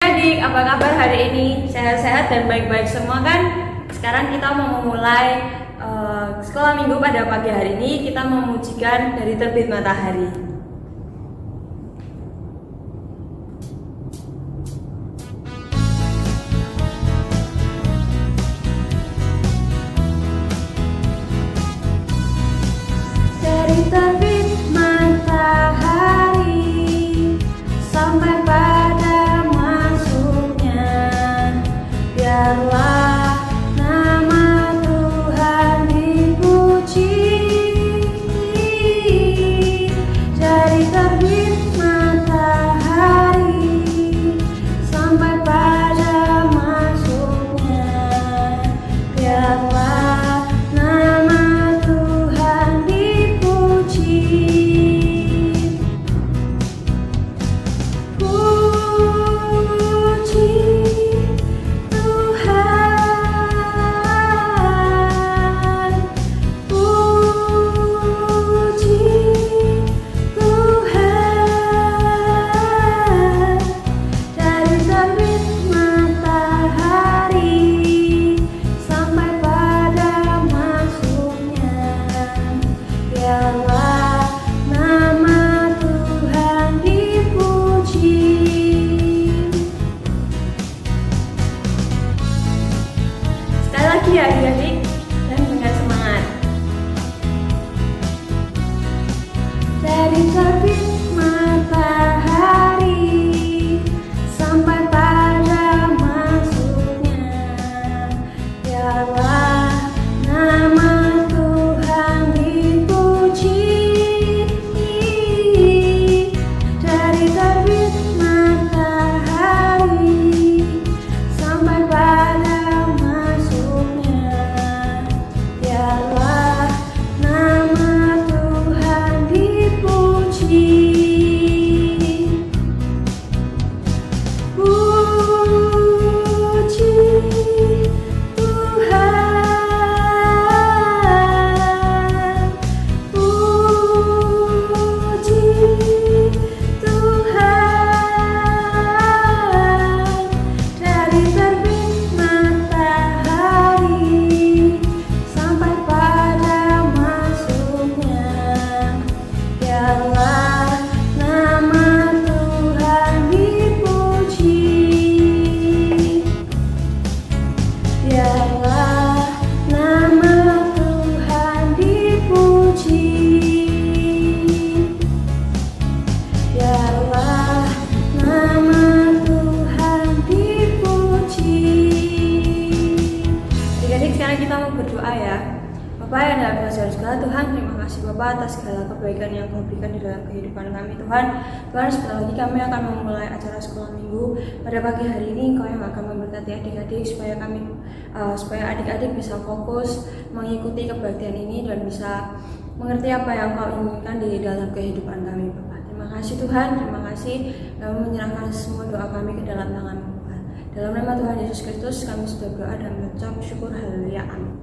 Adik, apa kabar hari ini? Sehat-sehat dan baik-baik semua kan? Sekarang kita mau memulai sekolah minggu pada pagi hari ini. Kita memujikan dari terbit matahari. Dari terbit matahari sampai pada masuknya, biarlah nama Tuhan dipuji. Dari terbit matahari sampai pada masuknya, biarlah nama Tuhan dipuji. Puji Tuhan, puji Tuhan. Dari terbit matahari sampai pada masuknya, biarlah nama Tuhan dipuji. Sekali lagi ya adik-adik, dan dengan semangat. Dari terbit matahari sampai pada masuknya, biarlah nama Tuhan dipuji. Dari terbit matahari sampai pada masuknya, biarlah nama Tuhan dipuji. Puji Tuhan, puji Tuhan. Dari terbit matahari sampai pada masuknya, biarlah nama Tuhan dipuji. Biarlah nama Tuhan dipuji. Biarlah nama Tuhan dipuji. Adik-adik, sekarang kita mau berdoa ya. Bapa yang dalam kasih segala Tuhan, terima kasih Bapak atas segala kebaikan yang Kau berikan di dalam kehidupan kami Tuhan. Tuhan, sebentar lagi kami akan memulai acara sekolah minggu pada pagi hari ini. Kau yang akan memberkati adik-adik supaya adik-adik bisa fokus mengikuti kebaktian ini dan bisa mengerti apa yang Kau inginkan di dalam kehidupan kami Bapak. Terima kasih Tuhan, terima kasih. Kami menyerahkan semua doa kami ke dalam tangan-Mu Tuhan. Dalam nama Tuhan Yesus Kristus kami sudah berdoa dan mengucap syukur, haleluya, amin.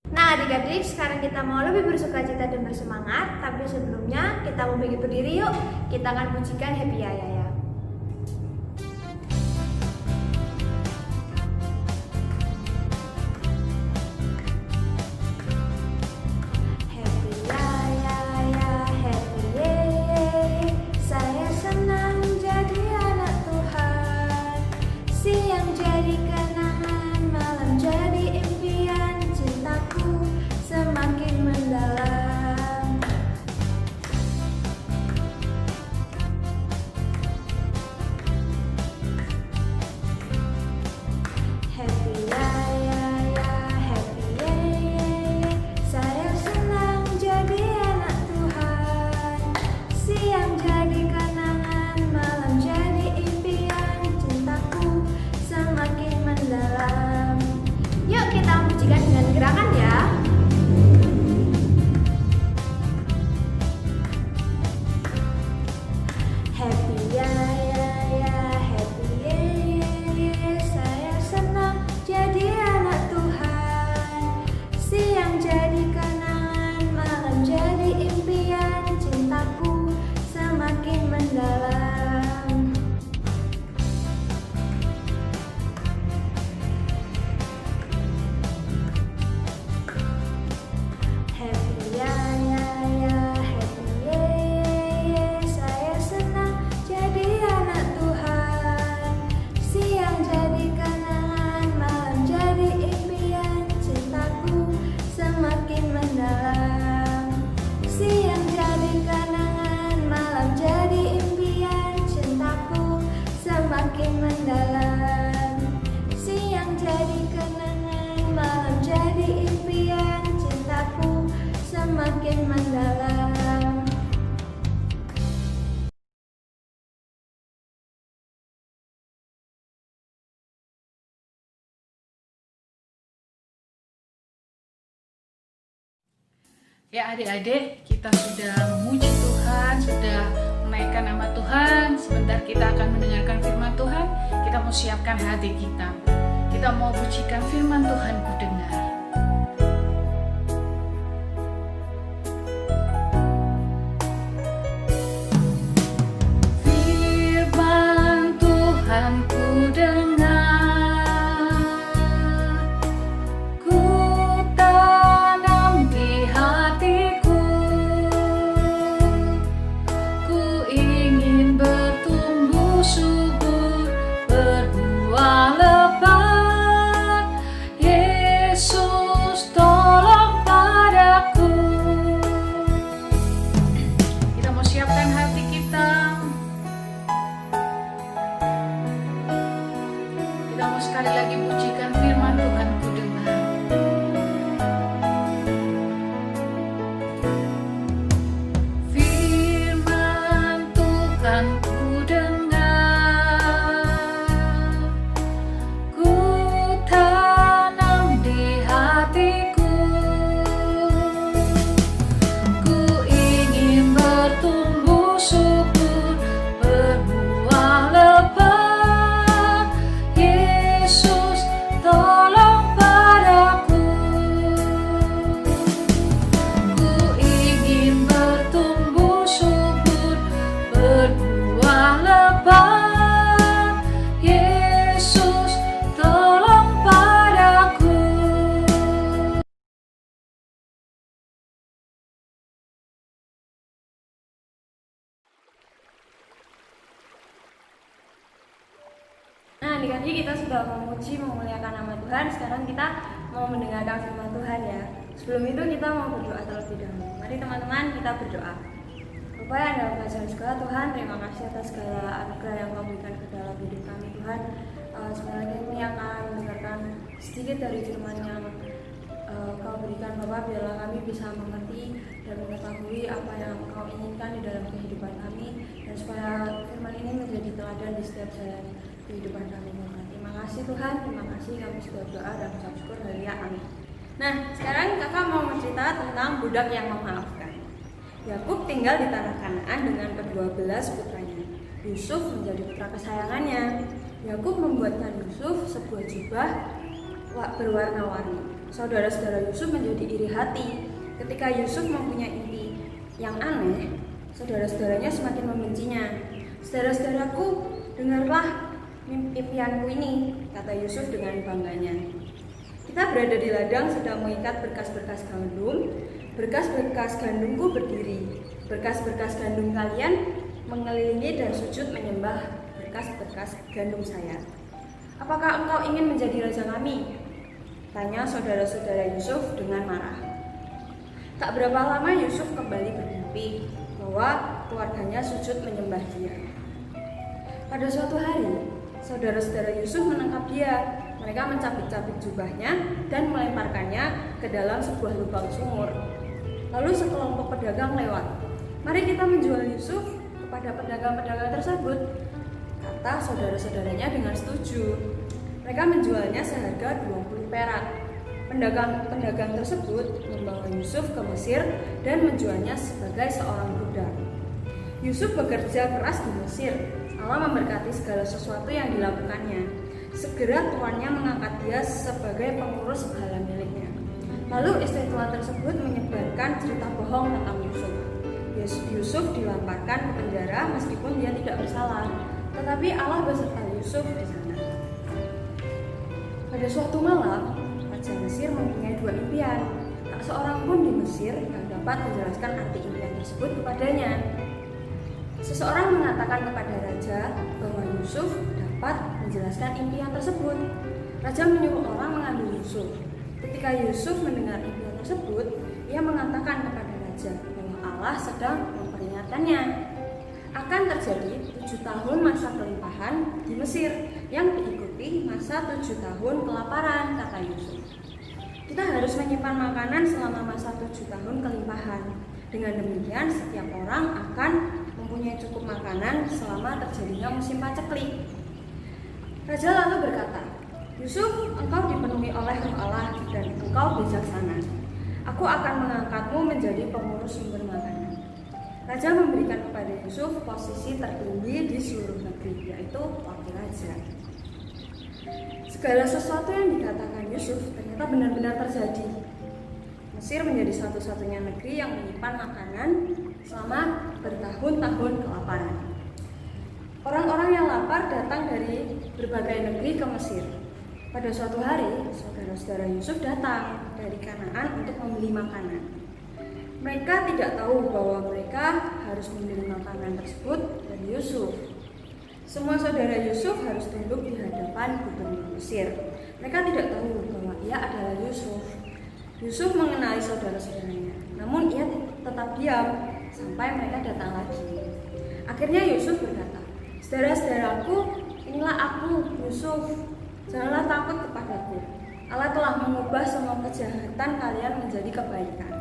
Nah adik-adik, sekarang kita mau lebih bersukacita dan bersemangat. Tapi sebelumnya kita mau berdiri yuk. Kita akan pujikan Happy Yaya ya. Happy Yaya, Ya adik-adik, kita sudah memuji Tuhan, sudah menaikkan nama Tuhan. Sebentar kita akan mendengarkan firman Tuhan. Kita mau siapkan hati kita. Kita mau pujikan firman Tuhan, ku dengar. Firman Tuhan ku dengar. Sekali lagi pujikan firman Tuhan ku dengar. Firman Tuhan ku dengar, ku tanam di hatiku, ku ingin bertumbuh subur, berbuah lebat. Nah, adik-adik, kita sudah memuji, memuliakan nama Tuhan. Sekarang kita mau mendengarkan firman Tuhan ya. Sebelum itu kita mau berdoa terlebih dahulu. Mari teman-teman kita berdoa. Bapa yang dalam kerajaan segala, Tuhan, terima kasih atas segala anugerah yang Kau berikan ke dalam hidup kami, Tuhan. Sebentar lagi kami akan mendengarkan sedikit dari firman yang Kau berikan, Bapak, biarlah kami bisa mengerti dan mengetahui apa yang Kau inginkan di dalam kehidupan kami, dan supaya firman ini menjadi teladan di setiap jalan kehidupan kami. Terima kasih Tuhan, terima kasih kami sudah berdoa dan ucap syukur, haleluya, amin. Nah, sekarang kakak mau mencerita tentang budak yang memaafkan. Yakub tinggal di tanah Kanaan dengan ke-12 putranya. Yusuf menjadi putra kesayangannya. Yakub membuatkan Yusuf sebuah jubah berwarna-warni. Saudara-saudara Yusuf menjadi iri hati. Ketika Yusuf mempunyai impi yang aneh, saudara-saudaranya semakin membencinya. Saudara-saudaraku, dengarlah impianku ini, kata Yusuf dengan bangganya. Kita berada di ladang sedang mengikat berkas-berkas gandum. Berkas-berkas gandumku berdiri. Berkas-berkas gandum kalian mengelilingi dan sujud menyembah berkas-berkas gandum saya. Apakah engkau ingin menjadi raja kami? Tanya saudara-saudara Yusuf dengan marah. Tak berapa lama Yusuf kembali bermimpi bahwa keluarganya sujud menyembah dia. Pada suatu hari, saudara-saudara Yusuf menangkap dia. Mereka mencabik-cabik jubahnya dan melemparkannya ke dalam sebuah lubang sumur. Lalu sekelompok pedagang lewat. Mari kita menjual Yusuf kepada pedagang-pedagang tersebut, kata saudara-saudaranya dengan setuju. Mereka menjualnya seharga 20 perak. Pedagang tersebut membawa Yusuf ke Mesir dan menjualnya sebagai seorang budak. Yusuf bekerja keras di Mesir. Allah memberkati segala sesuatu yang dilakukannya. Segera tuannya mengangkat dia sebagai pengurus segala miliknya. Lalu istri tuan tersebut menyebarkan cerita bohong tentang Yusuf. Yusuf dilemparkan ke penjara meskipun dia tidak bersalah, tetapi Allah beserta Yusuf di sana. Pada suatu malam, Raja Mesir mempunyai 2 impian. Tak seorang pun di Mesir yang dapat menjelaskan arti impian tersebut kepadanya. Seseorang mengatakan kepada raja bahwa Yusuf dapat menjelaskan impian tersebut. Raja menyuruh orang mengambil Yusuf. Ketika Yusuf mendengar impian tersebut, ia mengatakan kepada raja bahwa Allah sedang memperingatkannya. Akan terjadi 7 tahun masa kelimpahan di Mesir yang diikuti masa 7 tahun kelaparan, kata Yusuf. Kita harus menyimpan makanan selama masa 7 tahun kelimpahan. Dengan demikian, setiap orang akan mempunyai cukup makanan selama terjadinya musim paceklik. Raja lalu berkata, Yusuf, engkau dipenuhi oleh Roh Allah dan engkau bijaksana. Aku akan mengangkatmu menjadi pengurus sumber makanan. Raja memberikan kepada Yusuf posisi tertinggi di seluruh negeri, yaitu wakil raja. Segala sesuatu yang dikatakan Yusuf ternyata benar-benar terjadi. Mesir menjadi satu-satunya negeri yang menyimpan makanan selama bertahun-tahun kelaparan. Orang-orang yang lapar datang dari berbagai negeri ke Mesir. Pada suatu hari, saudara-saudara Yusuf datang dari Kanaan untuk membeli makanan. Mereka tidak tahu bahwa mereka harus membeli makanan tersebut dari Yusuf. Semua saudara Yusuf harus tunduk di hadapan gubernur Mesir. Mereka tidak tahu bahwa ia adalah Yusuf. Yusuf mengenali saudara-saudaranya, namun ia tetap diam sampai mereka datang lagi. Akhirnya Yusuf berkata, "Saudara-saudaraku, inilah aku, Yusuf. Janganlah takut kepadaku. Allah telah mengubah semua kejahatan kalian menjadi kebaikan."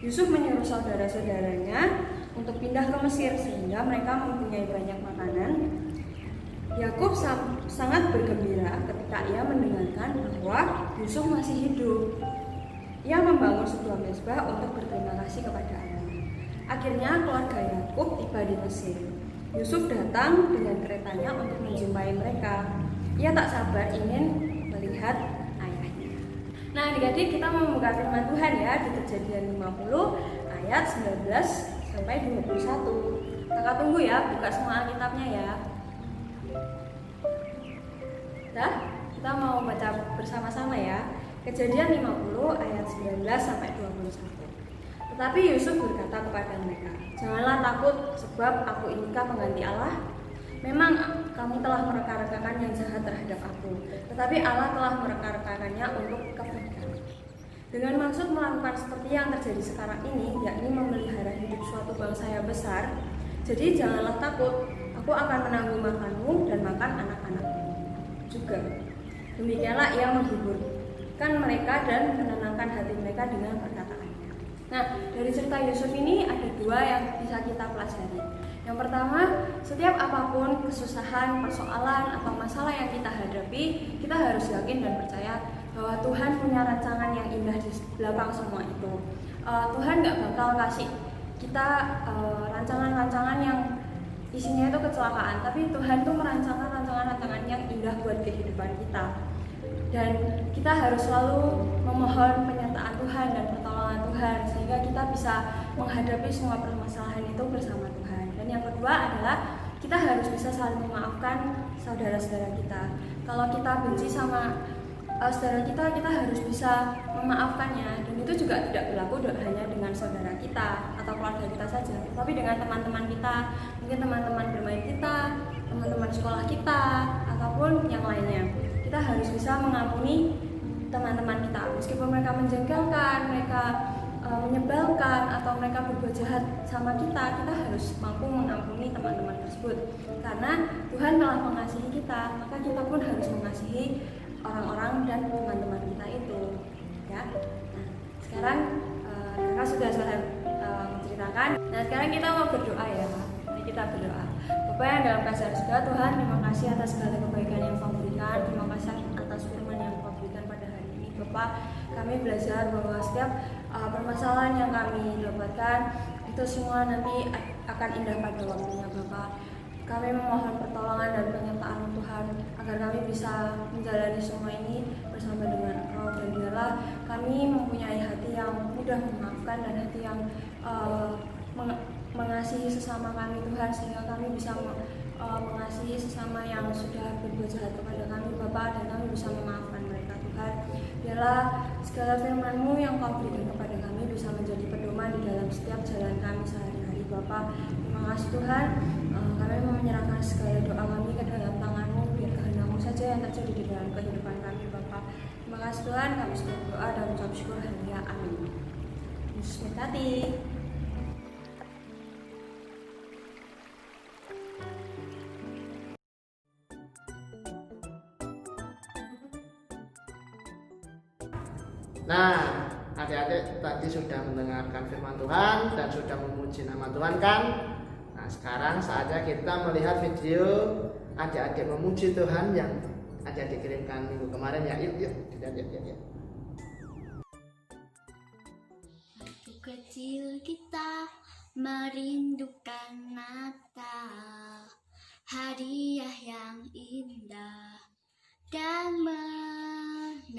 Yusuf menyuruh saudara-saudaranya untuk pindah ke Mesir sehingga mereka mempunyai banyak makanan. Yakub sangat bergembira ketika ia mendengarkan bahwa Yusuf masih hidup. Ia membangun sebuah mezbah untuk berterima kasih kepada Allah. Akhirnya keluarga Yakub tiba di Mesir. Yusuf datang dengan keretanya untuk menjumpai mereka. Ia tak sabar ingin melihat ayahnya. Nah, adik-adik, kita membuka firman Tuhan ya di Kejadian 50 ayat 19 sampai 21. Kakak tunggu ya, buka semua Alkitabnya ya. Dah, kita mau baca bersama-sama ya. Kejadian 50 ayat 19 sampai 21. Tetapi Yusuf berkata kepada mereka, "Janganlah takut, sebab aku inikah pengganti Allah? Memang kamu telah mereka-rekakan yang jahat terhadap aku, tetapi Allah telah mereka-rekakannya untuk kebaikan. Dengan maksud melakukan seperti yang terjadi sekarang ini, yakni memelihara hidup suatu bangsa yang besar. Jadi janganlah takut, aku akan menanggung makanmu dan makan anak-anakmu juga." Demikianlah ia menghiburkan mereka dan menenangkan hati mereka dengan perkataannya. Nah, dari cerita Yusuf ini ada dua yang bisa kita pelajari. Yang pertama, setiap apapun kesusahan, persoalan, atau masalah yang kita hadapi, kita harus yakin dan percaya bahwa Tuhan punya rancangan yang indah di belakang semua itu. Tuhan gak bakal kasih kita rancangan-rancangan yang isinya itu kecelakaan, tapi Tuhan tuh merancangkan rancangan-rancangan yang indah buat kehidupan kita. Dan kita harus selalu memohon penyertaan Tuhan dan pertolongan Tuhan sehingga kita bisa menghadapi semua permasalahan itu bersama Tuhan. Dan yang kedua adalah kita harus bisa saling memaafkan saudara-saudara kita. Kalau kita benci sama saudara kita harus bisa memaafkannya. Dan itu juga tidak berlaku hanya dengan saudara kita atau keluarga kita saja, tapi dengan teman-teman kita, mungkin teman-teman bermain kita, teman-teman sekolah kita, ataupun yang lainnya. Kita harus bisa mengampuni teman-teman kita, meskipun mereka menjengkelkan, mereka menyebalkan, atau mereka berbuat jahat sama kita harus mampu mengampuni teman-teman tersebut. Karena Tuhan telah mengasihi kita, maka kita pun harus mengasihi orang-orang dan teman-teman kita itu. Ya. Nah, sekarang kakak sudah selesai menceritakan. Nah, sekarang kita mau berdoa ya. Mari kita berdoa. Bapak yang dalam kasih surga, Tuhan, terima kasih atas segala kebaikan yang Kau berikan. Terima kasih atas firman yang Kau berikan pada hari ini. Bapak, kami belajar bahwa setiap permasalahan yang kami dapatkan itu semua nanti akan indah pada waktunya, Bapak. Kami memohon pertolongan dan penyertaan Tuhan agar kami bisa menjalani semua ini bersama dengan Engkau, dan biarlah kami mempunyai hati yang mudah memaafkan dan hati yang mengasihi sesama kami, Tuhan, sehingga kami bisa mengasihi sesama yang sudah berbuat jahat kepada kami, Bapak, dan kami bisa memaafkan mereka, Tuhan. Biarlah segala firman-Mu yang Kau berikan kepada kami bisa menjadi pedoman di dalam setiap jalan kami sehari-hari, Bapak. Terima kasih, Tuhan. Kami mau menyerahkan segala doa kami ke dalam tangan-Mu, biar kehendak-Mu saja yang terjadi di dalam kehidupan kami, Bapak. Terima kasih, Tuhan. Kami sudah berdoa dan mengucap syukur. Haleluya. Amin. Yesus memberkati. Nah, adik-adik tadi sudah mendengarkan firman Tuhan dan sudah memuji nama Tuhan kan? Nah, sekarang saatnya kita melihat video adik-adik memuji Tuhan yang adik-adik kirimkan minggu kemarin ya. Yuk. kecil kita merindukan Natal, hadiah yang indah dan menawan.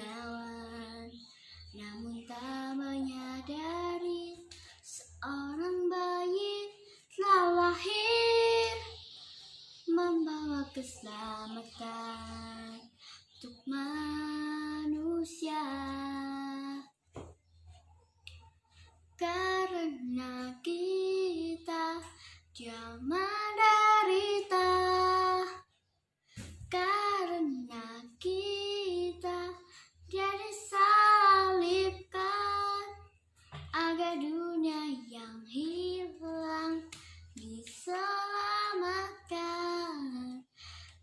Namun tak menyadari seorang bayi telah lahir, membawa keselamatan untuk manusia. Karena kita dia menderita, karena kita dia disalibkan, agar dunia yang hilang diselamatkan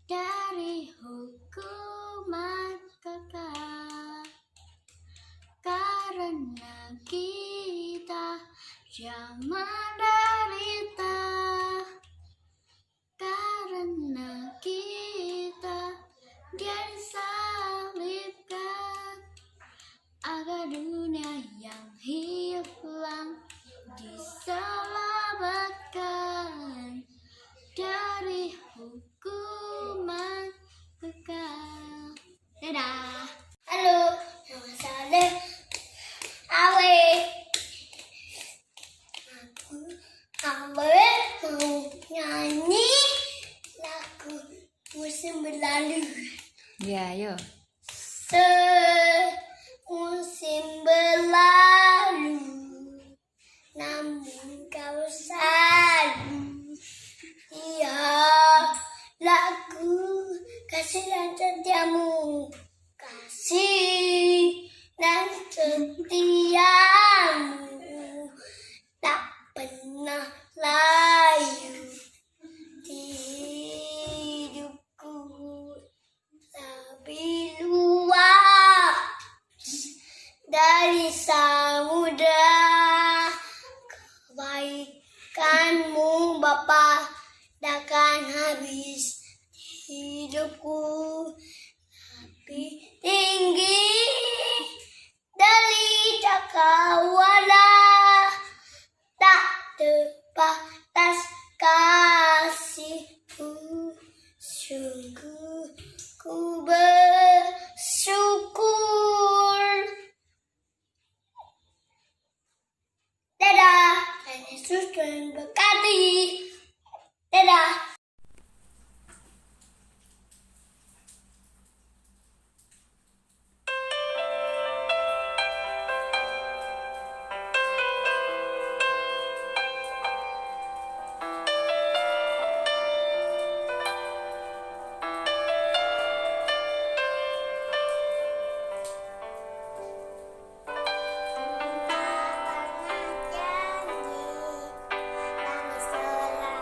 dari hukuman kekal. Karena kita yang menderita, karena kita dia disalibkan, agar dunia yang hilang diselamatkan dari hukuman kekal. Dadah. Halo, nama saya Awe. Awe mau nyanyi lagu musim berlalu. Ya, ayo. Musim berlalu, namun kau selalu. Iya, lagu kasih dan setiamu, kasih dan setiamu tak pernah layu di hidupku. Lebih luas dari samudra, kebaikanmu Bapa takkan habis di hidupku. Lebih tinggi dari cakrawala, tak terbatas kasihmu. Sungguh ku bersyukur. Dadah, Tuhan Yesus memberkati. Dadah. Kami selalu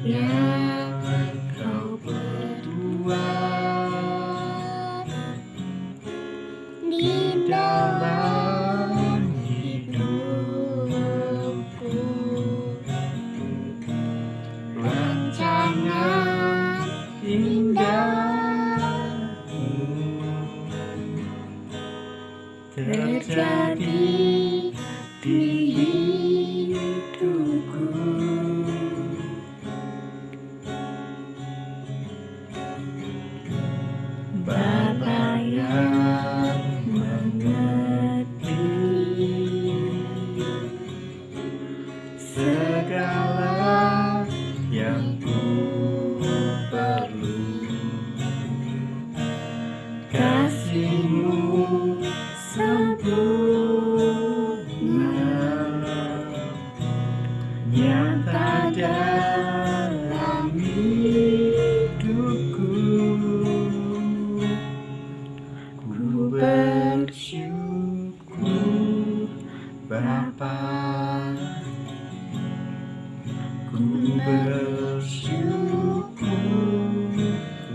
yang engkau perbuat di dalam hidupku. Rancangan indahmu terjadi di hidupku. Bapa yang mengerti segala yang ku perlu, kasih-Mu sempurna nyata dalam hidupku. Ku bersyukur Bapa, ku bersyukur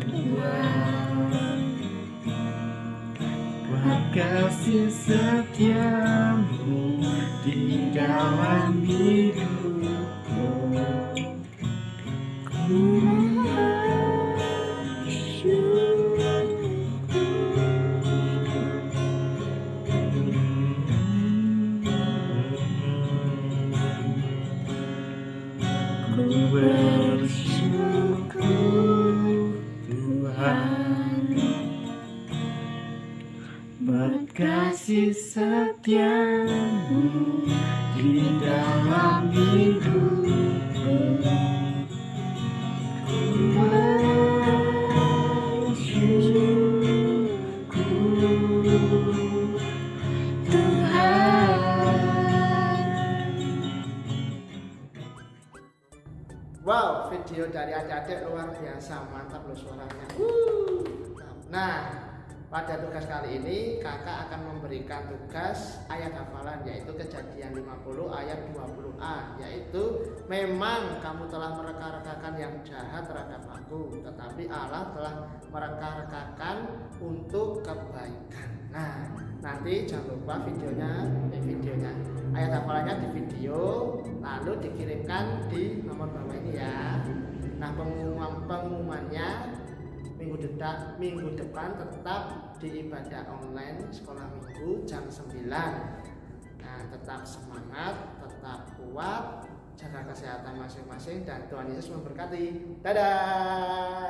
Tuhan, buat kasih setiamu di dalam hidupku. Ku bersyukur Tuhan, berkasih setiamu di dalam hidupku. Ku bersyukur Tuhan. Wow, video dari adik-adik luar biasa, mantap loh suaranya. Nah, pada tugas kali ini kakak akan memberikan tugas ayat hafalan, yaitu Kejadian 50 ayat 20a, yaitu memang kamu telah mereka-rekakan yang jahat terhadap aku, tetapi Allah telah mereka-rekakan untuk kebaikan. Nah, nanti jangan lupa videonya ayat hafalannya di video, lalu dikirimkan di nomor bawah ini ya. Nah, pengumumannya minggu depan tetap di ibadah online sekolah minggu jam 9. Nah, tetap semangat, tetap kuat, jaga kesehatan masing-masing, dan Tuhan Yesus memberkati. Dadah.